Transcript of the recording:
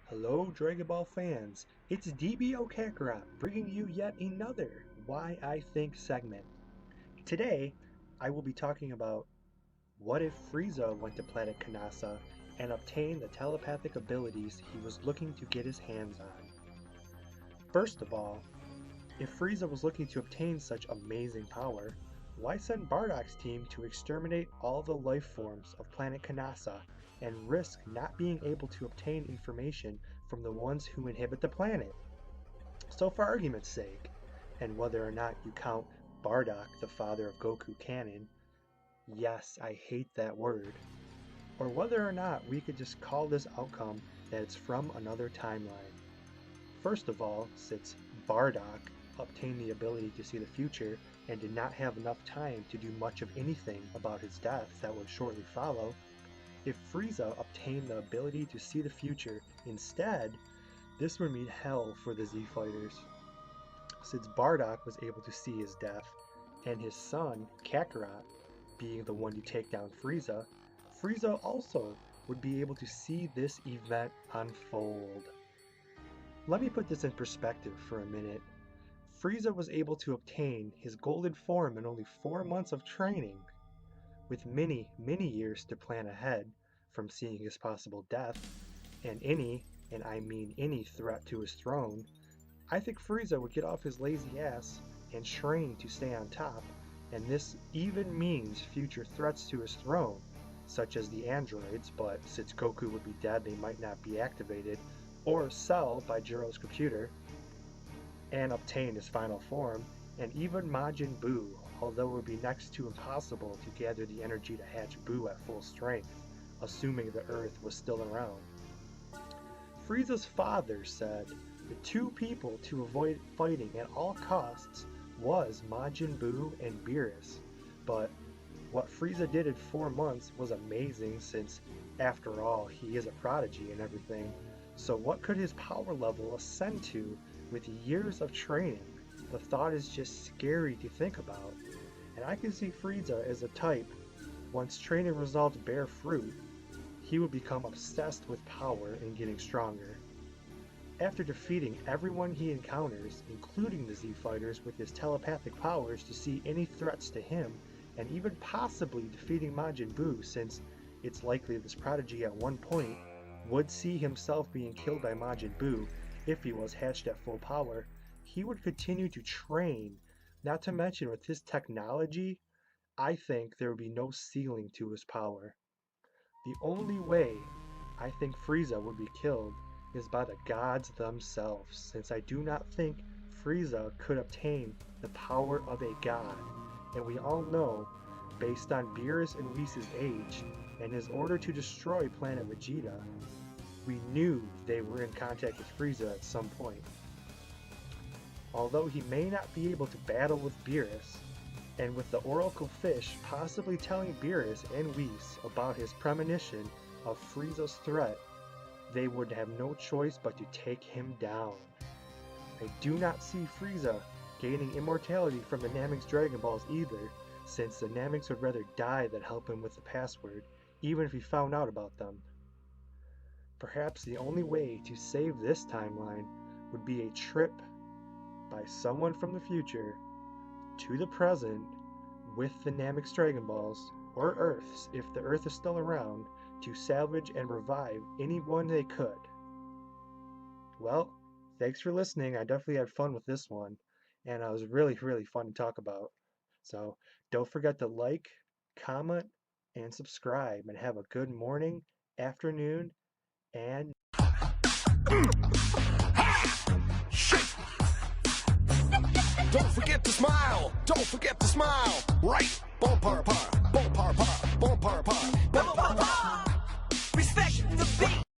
Hello Dragon Ball fans, it's DboKakarot bringing you yet another Why I Think segment. Today, I will be talking about what if Frieza went to Planet Kanassa and obtained the telepathic abilities he was looking to get his hands on. First of all, if Frieza was looking to obtain such amazing power, why send Bardock's team to exterminate all the life forms of Planet Kanassa and risk not being able to obtain information from the ones who inhabit the planet? So for argument's sake, and whether or not you count Bardock the father of Goku canon, yes, I hate that word, or whether or not we could just call this outcome that it's from another timeline. First of all, since Bardock obtained the ability to see the future and did not have enough time to do much of anything about his death that would shortly follow, if Frieza obtained the ability to see the future instead, this would mean hell for the Z Fighters. Since Bardock was able to see his death, and his son, Kakarot, being the one to take down Frieza, Frieza also would be able to see this event unfold. Let me put this in perspective for a minute. Frieza was able to obtain his golden form in only 4 months of training. With many, many years to plan ahead from seeing his possible death, and any, and I mean any threat to his throne, I think Frieza would get off his lazy ass and train to stay on top, and this even means future threats to his throne, such as the androids, but since Goku would be dead they might not be activated, or Cell by Jiro's computer, and obtain his final form, and even Majin Buu, although it would be next to impossible to gather the energy to hatch Buu at full strength, assuming the Earth was still around. Frieza's father said the two people to avoid fighting at all costs was Majin Buu and Beerus, but what Frieza did in 4 months was amazing since, after all, he is a prodigy and everything, so what could his power level ascend to with years of training? The thought is just scary to think about, and I can see Frieza as a type, once training results bear fruit, he would become obsessed with power and getting stronger. After defeating everyone he encounters, including the Z Fighters with his telepathic powers to see any threats to him, and even possibly defeating Majin Buu since it's likely this prodigy at one point would see himself being killed by Majin Buu if he was hatched at full power, he would continue to train, not to mention with his technology, I think there would be no ceiling to his power. The only way I think Frieza would be killed is by the gods themselves, since I do not think Frieza could obtain the power of a god, and we all know, based on Beerus and Whis' age, and his order to destroy planet Vegeta, we knew they were in contact with Frieza at some point. Although he may not be able to battle with Beerus, and with the Oracle Fish possibly telling Beerus and Whis about his premonition of Frieza's threat, they would have no choice but to take him down. I do not see Frieza gaining immortality from the Namex Dragon Balls either, since the Namex would rather die than help him with the password, even if he found out about them. Perhaps the only way to save this timeline would be a trip by someone from the future to the present with the Namex Dragon Balls, or Earths if the Earth is still around, to salvage and revive anyone they could. Well, thanks for listening. I definitely had fun with this one, and it was really fun to talk about. So don't forget to like, comment, and subscribe, and have a good morning, afternoon, and Don't forget to smile. Don't forget to smile. Right. Bon par par. Bon par par. Bon par par.